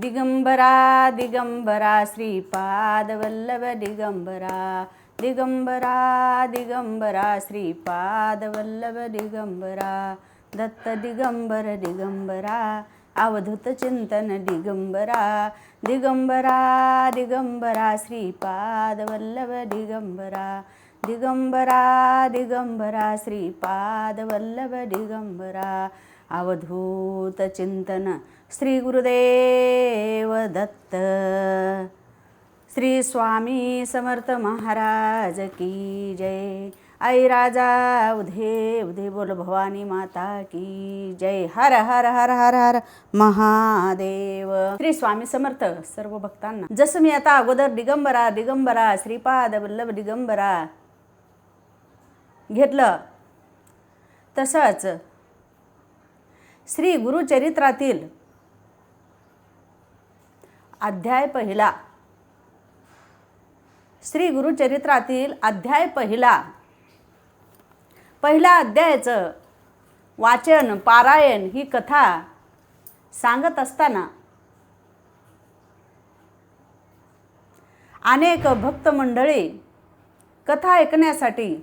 दिगंबरा दिगंबरा श्रीपादवल्लभ दिगंबरा दिगंबरा दिगंबरा श्रीपादवल्लभ दिगंबरा दत्त दिगंबर दिगंबरा अवधूत चिंतन दिगंबरा दिगंबरा दिगंबरा श्रीपादवल्लभ दिगंबरा दिगंबरा दिगंबरा श्रीपादवल्लभ दिगंबरा अवधूत चिंतन श्री गुरुदेव दत्त। श्री स्वामी समर्थ महाराज की जय। आई राजा उधे उधे बोल भवानी माता की जय। हर हर हर हर हर महादेव। श्री स्वामी समर्थ सर्व भक्तांना। जसं मी आता अगोदर दिगंबरा दिगंबरा श्रीपाद वल्लभ दिगंबरा घेतलं, तसंच श्री गुरुचरित्रातील अध्याय पहिला, श्री गुरुचरित्रातील अध्याय पहिला अध्यायाचं वाचन पारायण ही कथा सांगत असताना अनेक भक्त मंडळी कथा ऐकण्यासाठी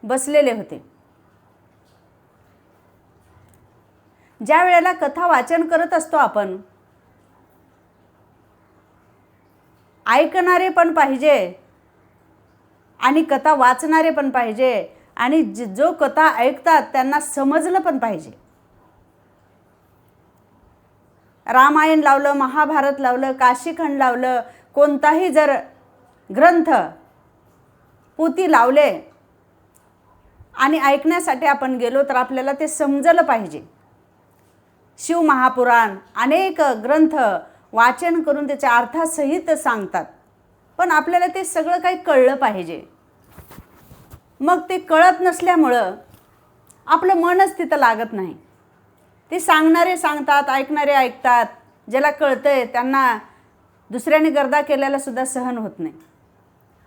बसलेले होते। ज्या वेळेला कथा वाचन करत असतो आपण, ऐकणारे पण पाहिजे आणि कथा वाचणारे पण पाहिजे आणि जो कथा ऐकतात त्यांना समजलं पण पाहिजे। रामायण लावलं, महाभारत लावलं, काशीखंड लावलं, कोणताही जर ग्रंथ पोथी लावले आणि ऐकण्यासाठी आपण गेलो तर आपल्याला ते समजलं पाहिजे। शिव महापुराण अनेक ग्रंथ वाचन करून त्याच्या अर्थासहित सांगतात, पण आपल्याला ते सगळं काही कळलं पाहिजे। मग ते कळत नसल्यामुळं आपलं मनच तिथं लागत नाही। ते सांगणारे सांगतात, ऐकणारे ऐकतात, ज्याला कळतंय त्यांना दुसऱ्याने गर्दा केल्याला सुद्धा सहन होत नाही,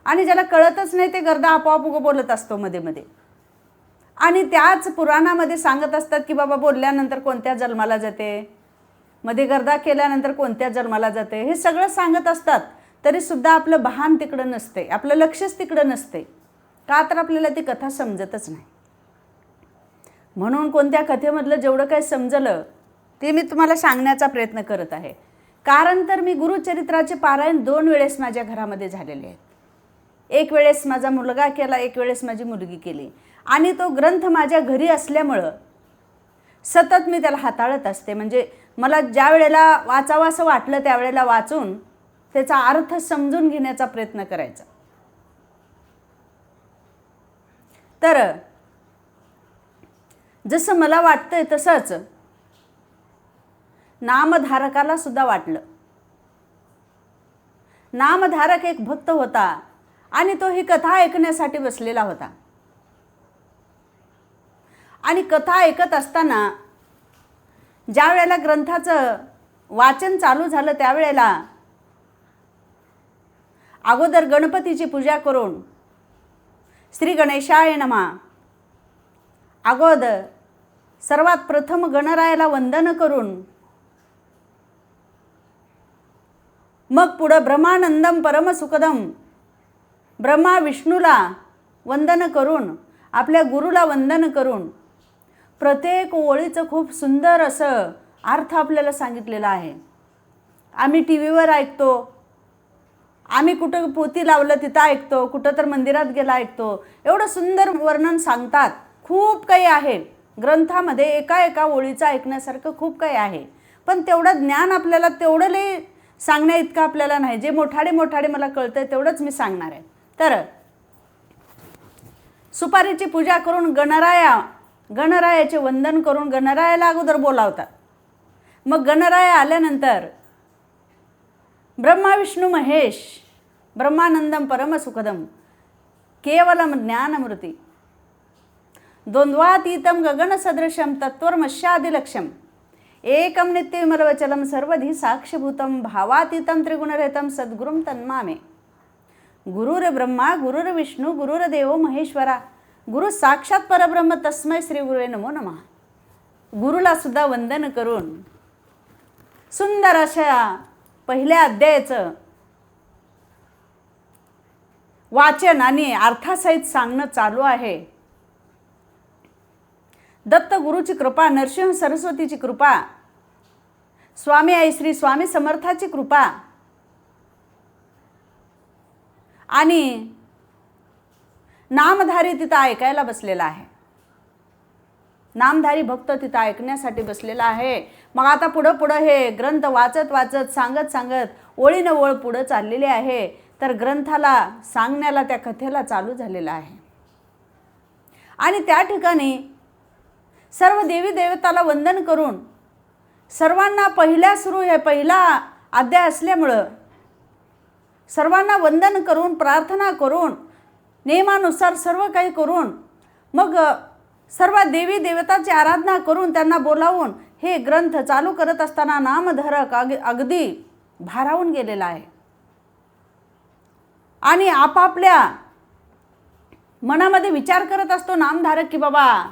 आणि ज्याला कळतच नाही ते गर्दा आपोआप बोलत असतो मध्ये मध्ये। आणि त्याच पुराणामध्ये सांगत असतात की बाबा बोलल्यानंतर कोणत्या जन्माला जाते, मध्ये गर्दा केल्यानंतर कोणत्या जन्माला जाते, हे सगळं सांगत असतात। तरी सुद्धा आपलं भान तिकडं नसते, आपलं लक्षच तिकडं नसते, का तर आपल्याला ती कथा समजतच नाही। म्हणून कोणत्या कथेमधलं जेवढं काही समजलं ते मी तुम्हाला सांगण्याचा प्रयत्न करत आहे। कारण तर मी गुरुचरित्राचे पारायण 2 वेळेस माझ्या घरामध्ये झालेले आहेत। एक वेळेस माझा मुलगा केला, एक वेळेस माझी मुलगी केली, आणि तो ग्रंथ माझ्या घरी असल्यामुळं सतत मी त्याला हाताळत असते। म्हणजे मला ज्या वेळेला वाचावंसं वाटलं त्यावेळेला वाचून त्याचा अर्थ समजून घेण्याचा प्रयत्न करायचा। तर जसं मला वाटतंय तसंच नामधारकाला सुद्धा वाटलं। नामधारक एक भक्त होता आणि तो ही कथा ऐकण्यासाठी बसलेला होता। आणि कथा ऐकत असताना ज्या वेळेला ग्रंथाचं वाचन चालू झालं त्यावेळेला अगोदर गणपतीची पूजा करून श्री गणेशाय नमः, अगोदर सर्वात प्रथम गणरायाला वंदन करून मग पुढं ब्रह्मानंदम परमसुखदम ब्रह्मा विष्णूला वंदन करून आपल्या गुरुला वंदन करून प्रत्येक ओळीचं खूप सुंदर असं अर्थ आपल्याला सांगितलेला आहे। आम्ही टी व्हीवर ऐकतो, आम्ही कुठं पोथी लावलं तिथं ऐकतो, कुठं तर मंदिरात गेला ऐकतो, एवढं सुंदर वर्णन सांगतात। खूप काही आहे ग्रंथामध्ये, एका एका ओळीचं ऐकण्यासारखं खूप काही आहे, पण तेवढं ज्ञान आपल्याला तेवढं लई सांगण्या इतकं आपल्याला नाही। जे मोठाडे मला कळतंय तेवढंच मी सांगणार आहे। तर सुपारीची पूजा करून गणरायाचे वंदन करून गणरायाला अगोदर बोलावतात। मग गणराया आल्यानंतर ब्रह्मा विष्णू महेश ब्रह्मानंदम परमसुखदम केवलम ज्ञानमूर्ती द्वंद्वातीतम गगनसदृशम तत्त्वमस्यादिलक्ष्यम एकम नित्यविमलवचलम सर्वधी साक्षीभूतम भावातीतम त्रिगुणरहितम सद्गुरुम तन्मामे। गुरुर्ब्रह्मा गुरुर्विष्णू गुरुर्देवो महेश्वरा गुरु साक्षात परब्रह्म तस्मै श्री गुरुवे नमो नमः। गुरुला सुद्धा वंदन करून सुंदर अशा पहिल्या अध्यायाचं वाचन आणि अर्थासहित सांगणं चालू आहे. दत्त गुरुची कृपा, नरसिंह सरस्वतीची कृपा, स्वामी आई श्री स्वामी समर्थाची कृपा आणि नामधारी तिथं ऐकायला बसलेला आहे. नामधारी भक्त तिथं ऐकण्यासाठी बसलेला आहे. मग आता पुढं हे ग्रंथ वाचत वाचत सांगत ओळीनं ओळ पुढं चाललेली आहे. तर ग्रंथाला सांगण्याला, त्या कथेला चालू झालेला आहे. आणि त्या ठिकाणी सर्व देवी देवताला वंदन करून सर्वांना पहिला अध्याय असल्यामुळं सर्वांना वंदन करून, प्रार्थना करून, नियमानुसार सर्व काही करून, मग सर्व देवी देवताची आराधना करून त्यांना बोलावून हे ग्रंथ चालू करत असताना नामधारक अगदी भारावून गेलेला आहे. आणि आपापल्या मनामध्ये विचार करत असतो नामधारक की बाबा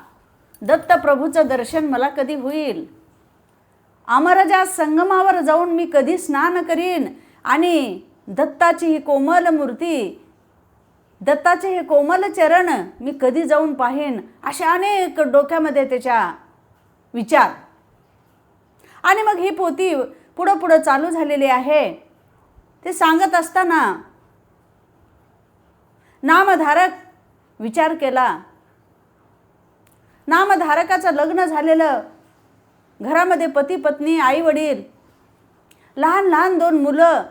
दत्त प्रभूचं दर्शन मला कधी होईल, अमरजा संगमावर जाऊन मी कधी स्नान करीन आणि दत्ताची ही कोमल मूर्ती, दत्ताचे हे कोमल चरण मी कधी जाऊन पाहीन, अशा अनेक डोक्यामध्ये त्याच्या विचार. आणि मग ही पोथी पुढं चालू झालेली आहे. ते सांगत असताना नामधारक विचार केला. नामधारकाचं लग्न झालेलं, घरामध्ये पती पत्नी, आई वडील, लहान 2 मुलं,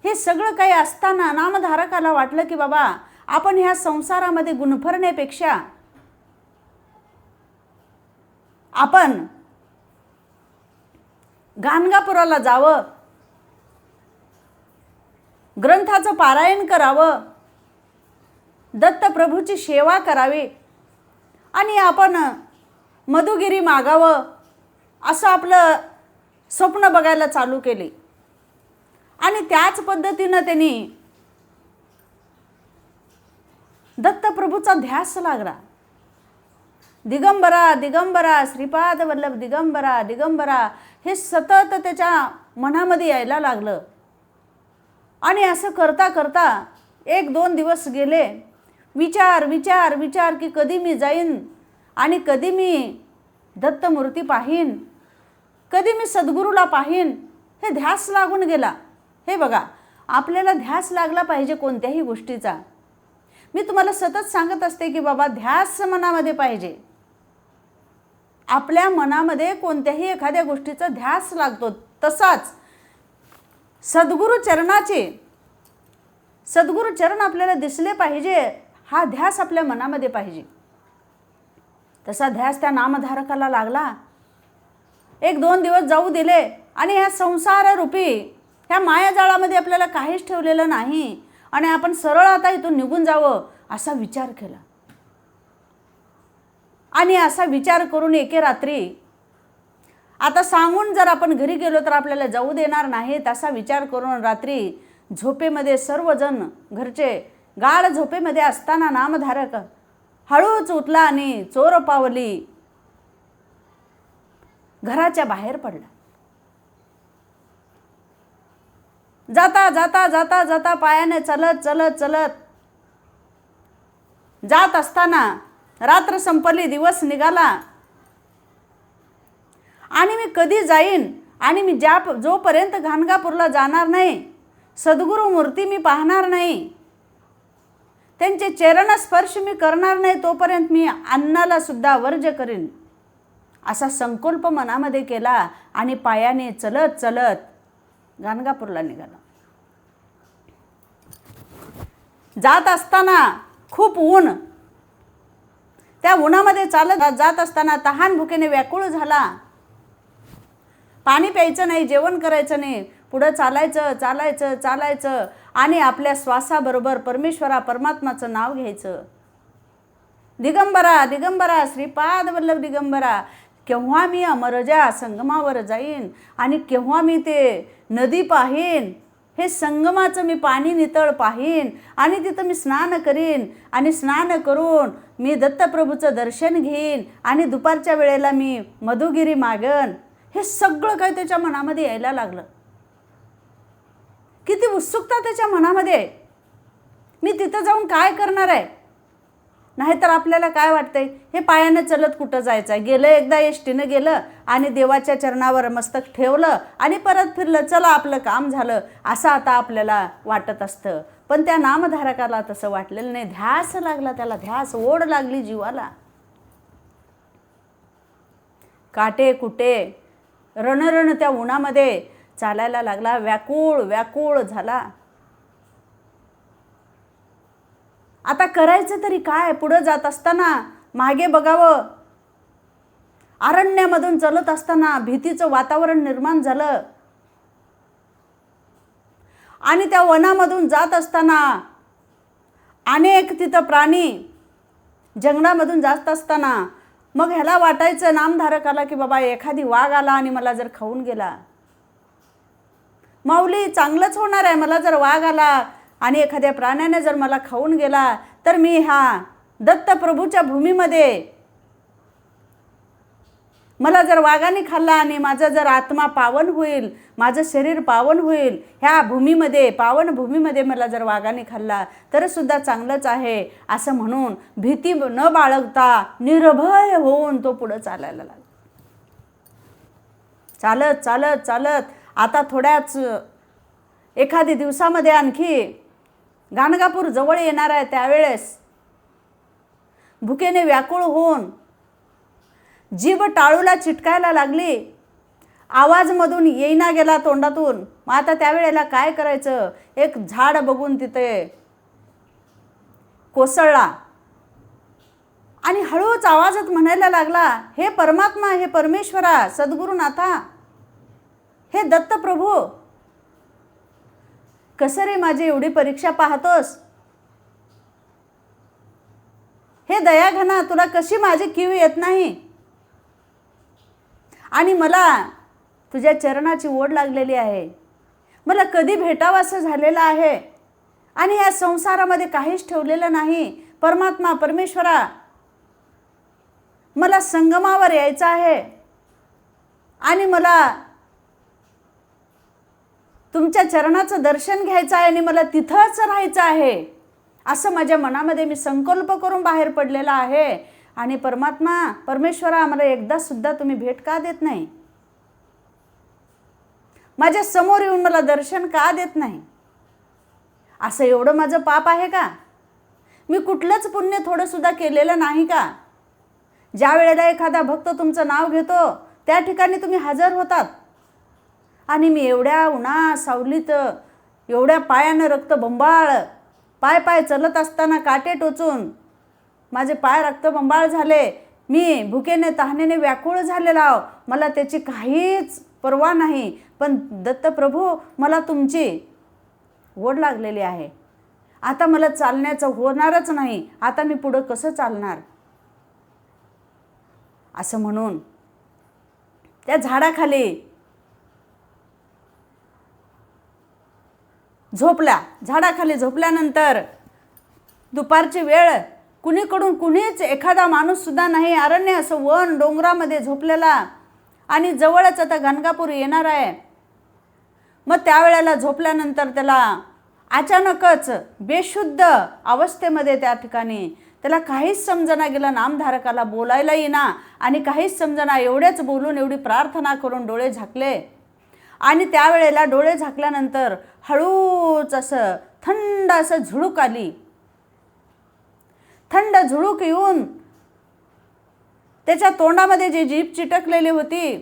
हे सगळं काही असताना नामधारकाला वाटलं की बाबा आपण ह्या संसारामध्ये गुणफरण्यापेक्षा आपण गाणगापुराला जावं, ग्रंथाचं पारायण करावं, दत्तप्रभूची सेवा करावी आणि आपण मधुगिरी मागावं, असं आपलं स्वप्न बघायला चालू केले. आणि त्याच पद्धतीनं त्यांनी दत्तप्रभूचा ध्यास लागला. दिगंबरा दिगंबरा, श्रीपाद वल्लभ दिगंबरा दिगंबरा, हे सतत त्याच्या मनामध्ये यायला लागलं. आणि असं करता करता 1-2 दिवस गेले. विचार की कधी मी जाईन आणि कधी मी दत्तमूर्ती पाहीन, कधी मी सद्गुरूला पाहीन, हे ध्यास लागून गेला. हे बघा, आपल्याला ध्यास लागला पाहिजे कोणत्याही गोष्टीचा. मी तुम्हाला सतत सांगत असते की बाबा ध्यास मनामध्ये पाहिजे. आपल्या मनामध्ये कोणत्याही एखाद्या गोष्टीचा ध्यास लागतो. तसाच सद्गुरू चरण आपल्याला दिसले पाहिजे, हा ध्यास आपल्या मनामध्ये पाहिजे. तसा ध्यास त्या नामधारकाला लागला. 1-2 दिवस जाऊ दिले आणि ह्या संसार रूपी ह्या मायाजाळामध्ये आपल्याला काहीच ठेवलेलं नाही आणि आपण सरळ आता इथून निघून जावं असा विचार केला. आणि असा विचार करून एके रात्री, आता सांगून जर आपण घरी गेलो तर आपल्याला जाऊ देणार नाहीत असा विचार करून रात्री झोपेमध्ये सर्वजण घरचे गाढ झोपेमध्ये असताना नामधारक हळूच उठला आणि चोर पावली घराच्या बाहेर पडला. जाता पायाने चलत जात असताना रात्र संपली, दिवस निघाला. आणि मी कधी जाईन आणि मी जोपर्यंत गाणगापूरला जाणार नाही, सद्गुरू मूर्ती मी पाहणार नाही, त्यांचे चरण स्पर्श मी करणार नाही, तोपर्यंत मी अन्नाला सुद्धा वर्ज करीन असा संकल्प मनामध्ये केला आणि पायाने चलत गाणगापूरला निघाला. जात असताना खूप ऊन, त्या उन्हामध्ये चालत जात असताना तहान भुकेने व्याकुळ झाला. पाणी प्यायचं नाही, जेवण करायचं नाही, पुढं चालायचं आणि आपल्या श्वासाबरोबर परमात्माचं नाव घ्यायचं. दिगंबरा श्रीपाद वल्लभ दिगंबरा, केव्हा मी अमरजा संगमावर जाईन आणि केव्हा मी ते नदी पाहीन, हे संगमाचं मी पाणी नितळ पाहीन आणि तिथं मी स्नान करीन आणि स्नान करून मी दत्तप्रभूचं दर्शन घेईन आणि दुपारच्या वेळेला मी मधुगिरी मागन. हे सगळं काही त्याच्या मनामध्ये यायला लागलं. किती उत्सुकता त्याच्या मनामध्ये आहे, मी तिथं जाऊन काय करणार आहे. नाहीतर आपल्याला काय वाटतंय, हे पायानं चलत कुठं जायचं आहे, गेलं एकदा एसटीनं गेलं आणि देवाच्या चरणावर मस्तक ठेवलं आणि परत फिरलं, चला आपलं काम झालं, असं आता आपल्याला वाटत असतं. पण त्या नामधारकाला तसं वाटलेलं नाही. ध्यास लागला त्याला, ध्यास, ओढ लागली जीवाला. काटे कुटे रणरण त्या उन्हामध्ये चालायला लागला, व्याकुळ व्याकुळ झाला. आता करायचं तरी काय. पुढं जात असताना मागे बघावं, अरण्यामधून चालत असताना भीतीचं वातावरण निर्माण झालं. आणि त्या वनामधून जात असताना अनेक तिथं प्राणी, जंगलामधून जात असताना मग ह्याला वाटायचं नामधारकाला की बाबा एखादी वाघ आला आणि मला जर खाऊन गेला, माऊली चांगलंच होणार आहे. मला जर वाघ आला आणि एखाद्या प्राण्याने जर मला खाऊन गेला तर मी ह्या दत्तप्रभूच्या भूमीमध्ये, मला जर वाघाने खाल्ला आणि माझा जर आत्मा पावन होईल, माझं शरीर पावन होईल, ह्या भूमीमध्ये, पावन भूमीमध्ये मला जर वाघाने खाल्ला तर सुद्धा चांगलंच आहे. असं म्हणून भीती न बाळगता निर्भय होऊन तो पुढं चालायला लागला. चालत चालत चालत आता थोड्याच एखादी दिवसामध्ये आणखी गाणगापूर जवळ येणार आहे. त्यावेळेस भुकेने व्याकुळ होऊन जीभ टाळूला चिटकायला लागली, आवाजमधून येईना गेला तोंडातून. मग आता त्यावेळेला काय करायचं. एक झाड बघून तिथे कोसळला आणि हळूच आवाजात म्हणायला लागला, हे परमात्मा, हे परमेश्वरा, सद्गुरुनाथा, हे दत्तप्रभू, कसं रे माझी एवढी परीक्षा पाहतोस. हे दयाघना, तुला कशी माझी कीव येत नाही. आणि मला तुझ्या चरणाची ओढ लागलेली आहे. मला कधी भेटावं असं झालेलं आहे आणि या संसारामध्ये काहीच ठेवलेलं नाही. परमात्मा, परमेश्वरा, मला संगमावर यायचं आहे आणि मला तुमच्या चरणाचं दर्शन घ्यायचं आहे आणि मला तिथंच राहायचं आहे, असं माझ्या मनामध्ये मी संकल्प करून बाहेर पडलेला आहे. आणि परमात्मा, परमेश्वरा, मला एकदा सुद्धा तुम्ही भेट का देत नाही. माझ्या समोर येऊन मला दर्शन का देत नाही. असं एवढं माझं पाप आहे का. मी कुठलंच पुण्य थोडं सुद्धा केलेलं नाही का. ज्या वेळेला एखादा भक्त तुमचं नाव घेतो त्या ठिकाणी तुम्ही हजर होतात आणि मी एवढ्या उन्हा सावलीत, एवढ्या पायानं रक्तबंबाळ, पाय पाय चलत असताना काटे टोचून माझे पाय रक्तबंबाळ झाले, मी भुकेने तहानेने व्याकुळ झालेला आहो, मला त्याची काहीच पर्वा नाही. पण दत्तप्रभू, मला तुमची ओढ लागलेली आहे. आता मला चालण्याचं होणारच नाही. आता मी पुढं कसं चालणार. असं म्हणून त्या झाडाखाली झोपला. झाडाखाली झोपल्यानंतर दुपारची वेळ, कुणीकडून कुणीच एखादा माणूस सुद्धा नाही. अरण्य असं वन डोंगरामध्ये झोपलेला आणि जवळच आता गाणगापूर येणार आहे. मग त्यावेळेला झोपल्यानंतर त्याला अचानकच बेशुद्ध अवस्थेमध्ये त्या ठिकाणी त्याला काहीच समजना गेलं. नामधारकाला बोलायला येईना आणि काहीच समजना. एवढेच बोलून, एवढी प्रार्थना करून डोळे झाकले आणि त्यावेळेला डोळे झाकल्यानंतर हळूच असं थंड असं झुळूक आली. थंड झुळूक येऊन त्याच्या तोंडामध्ये जी जीभ चिटकलेली होती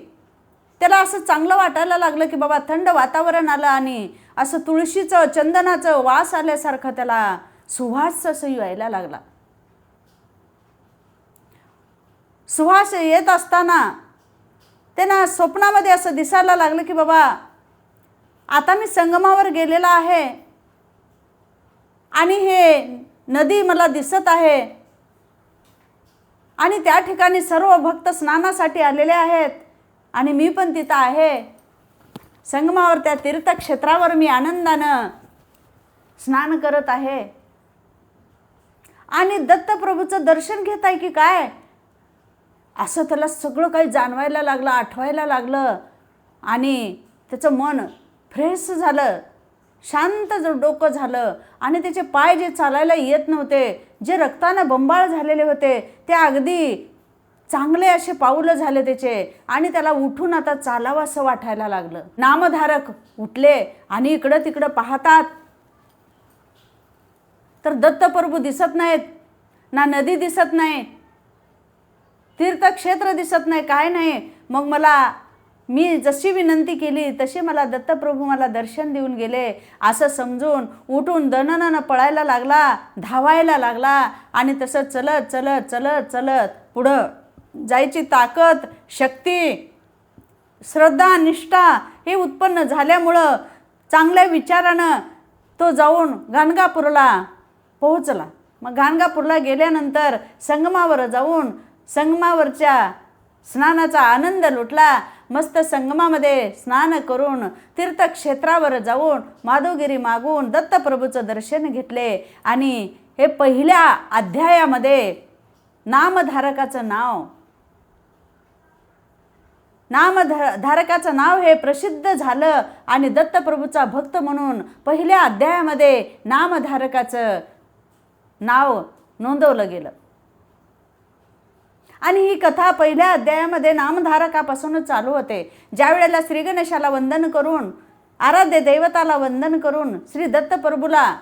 त्याला असं चांगलं वाटायला लागलं की बाबा थंड वातावरण आलं आणि असं तुळशीचं, चंदनाचं वास आल्यासारखं त्याला सुवास असं यायला लागला. सुवास येत असताना त्यांना स्वप्नामध्ये असं दिसायला लागलं की बाबा आता मी संगमावर गेलेला आहे आणि हे नदी मला दिसत आहे आणि त्या ठिकाणी सर्व भक्त स्नानासाठी आलेले आहेत आणि मी पण तिथं आहे. संगमावर, त्या तीर्थक्षेत्रावर मी आनंदानं स्नान करत आहे आणि दत्तप्रभूचं दर्शन घेत आहे की काय. असं त्याला सगळं काही जाणवायला लागलं, आठवायला लागलं आणि त्याचं मन फ्रेश झालं, शांत डोकं झालं आणि त्याचे पाय जे चालायला येत नव्हते, जे रक्तानं बंबाळ झालेले होते, ते अगदी चांगले असे पाऊलं झाले त्याचे आणि त्याला उठून आता चालावं असं वाटायला लागलं. नामधारक उठले आणि इकडं तिकडं पाहतात तर दत्तप्रभू दिसत नाहीत, ना नदी दिसत नाही, तीर्थक्षेत्र दिसत नाही, काय नाही. मग मी जशी विनंती केली तशी मला दत्तप्रभू मला दर्शन देऊन गेले असं समजून उठून दणदण पळायला लागला, धावायला लागला आणि तसं चलत चलत चलत चलत पुढं जायची ताकद, शक्ती, श्रद्धा, निष्ठा हे उत्पन्न झाल्यामुळं चांगल्या विचारानं तो जाऊन गाणगापूरला पोहोचला. मग गाणगापूरला गेल्यानंतर संगमावर जाऊन संगमावरच्या स्नानाचा आनंद लुटला. मस्त संगमामध्ये स्नान करून तीर्थक्षेत्रावर जाऊन माधवगिरी मागून दत्तप्रभूचं दर्शन घेतले आणि हे पहिल्या अध्यायामध्ये नामधारकाचं नाव हे प्रसिद्ध झालं आणि दत्तप्रभूचा भक्त म्हणून पहिल्या अध्यायामध्ये नामधारकाचं नाव नोंदवलं गेलं. आणि ही कथा पहिल्या अध्यायामध्ये नामधारकापासूनच चालू होते. ज्या वेळेला श्री गणेशाला वंदन करून, आराध्य दैवताला वंदन करून, श्री दत्तप्रभूला,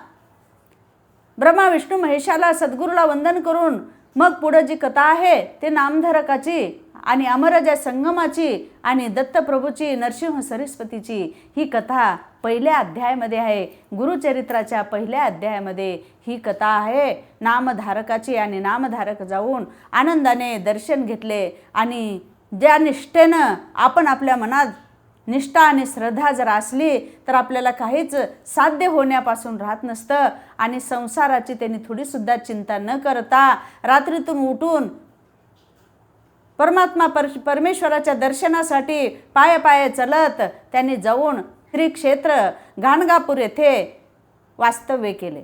ब्रह्मा विष्णू महेशाला, सद्गुरूला वंदन करून मग पुढे जी कथा आहे ते नामधारकाची आणि अमरजा संगमाची आणि दत्तप्रभूची, नरसिंह सरस्वतीची ही कथा पहिल्या अध्यायामध्ये आहे. गुरुचरित्राच्या पहिल्या अध्यायामध्ये ही कथा आहे नामधारकाची. आणि नामधारक जाऊन आनंदाने दर्शन घेतले आणि ज्या निष्ठेनं आपण आपल्या मनात निष्ठा आणि श्रद्धा जर असली तर आपल्याला काहीच साध्य होण्यापासून राहत नसतं. आणि संसाराची त्यांनी थोडीसुद्धा चिंता न करता रात्रीतून उठून परमेश्वराच्या दर्शनासाठी पाये पाये चलत त्यांनी जाऊन श्री क्षेत्र गाणगापूर येथे वास्तव्य केले.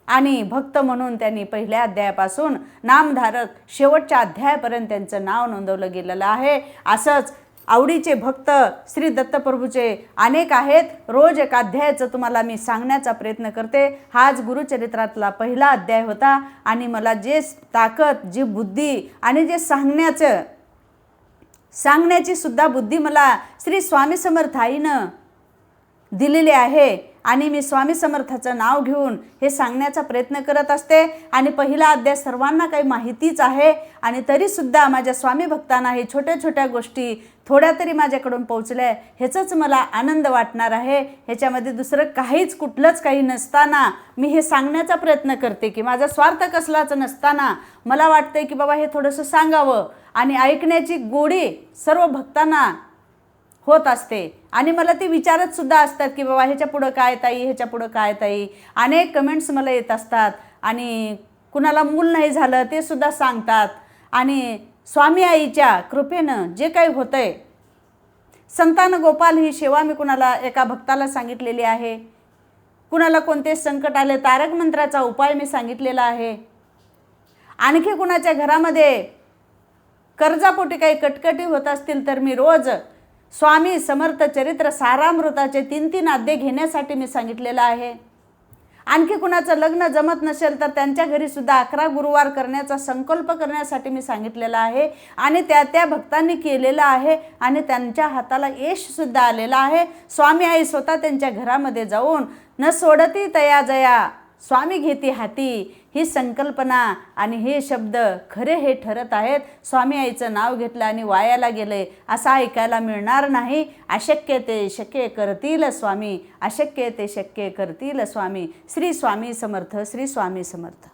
आणि भक्त म्हणून त्यांनी पहिल्या अध्यायापासून नामधारक शेवटच्या अध्यायापर्यंत त्यांचं नाव नोंदवलं गेलेलं आहे. असंच आवडीचे भक्त श्री दत्तप्रभूचे अनेक आहेत. रोज एक अध्यायाचं तुम्हाला मी सांगण्याचा प्रयत्न करते. हाच गुरुचरित्रातला पहिला अध्याय होता आणि मला जे ताकद, जी बुद्धी आणि जे सांगण्याची सुद्धा बुद्धी मला श्री स्वामी समर्थ आईनं दिलेली आहे. आणि मी स्वामी समर्थाचं नाव घेऊन हे सांगण्याचा प्रयत्न करत असते. आणि पहिला अध्याय सर्वांना काही माहितीच आहे आणि तरीसुद्धा माझ्या स्वामी भक्तांना हे छोट्या छोट्या गोष्टी थोड्या तरी माझ्याकडून पोहोचल्या, ह्याचाच मला आनंद वाटणार आहे. ह्याच्यामध्ये दुसरं कुठलंच काही नसताना मी हे सांगण्याचा प्रयत्न करते की माझा स्वार्थ कसलाच नसताना मला वाटतंय की बाबा हे थोडंसं सांगावं. आणि ऐकण्याची गोडी सर्व भक्तांना होत असते आणि मला ते विचारत सुद्धा असतात की बाबा ह्याच्या पुढं काय ताई, ह्याच्या पुढं काय ताई. अनेक कमेंट्स मला येत असतात आणि कुणाला मूल नाही झालं ते सुद्धा सांगतात. आणि स्वामी आईच्या कृपेनं जे काही होतंय, संतान गोपाल ही सेवा मी कुणाला एका भक्ताला सांगितलेली आहे. कुणाला कोणते संकट आले तारक मंत्राचा उपाय मी सांगितलेला आहे. आणखी कुणाच्या घरामध्ये कर्जापोटी काही कटकटी होत असतील तर मी रोज स्वामी समर्थ चरित्र सारामृताचे 3 अध्याय घेण्यासाठी मी सांगितलेलं आहे. आणखी कुणाचं लग्न जमत नसेल तर त्यांच्या घरी सुद्धा 11 गुरुवार करण्याचा संकल्प करण्यासाठी मी सांगितलेला आहे. आणि त्या भक्तांनी केलेलं आहे आणि त्यांच्या हाताला यश सुद्धा आलेलं आहे. स्वामी आई स्वतः त्यांच्या घरामध्ये जाऊन न सोडती तया जया स्वामी घेती हाती ही संकल्पना आणि हे शब्द खरे हे ठरत आहेत. स्वामी आईचं नाव घेतलं आणि वायाला गेले असं ऐकायला मिळणार नाही. अशक्य ते शक्य करतील स्वामी, अशक्य ते शक्य करतील स्वामी. श्री स्वामी समर्थ, श्री स्वामी समर्थ.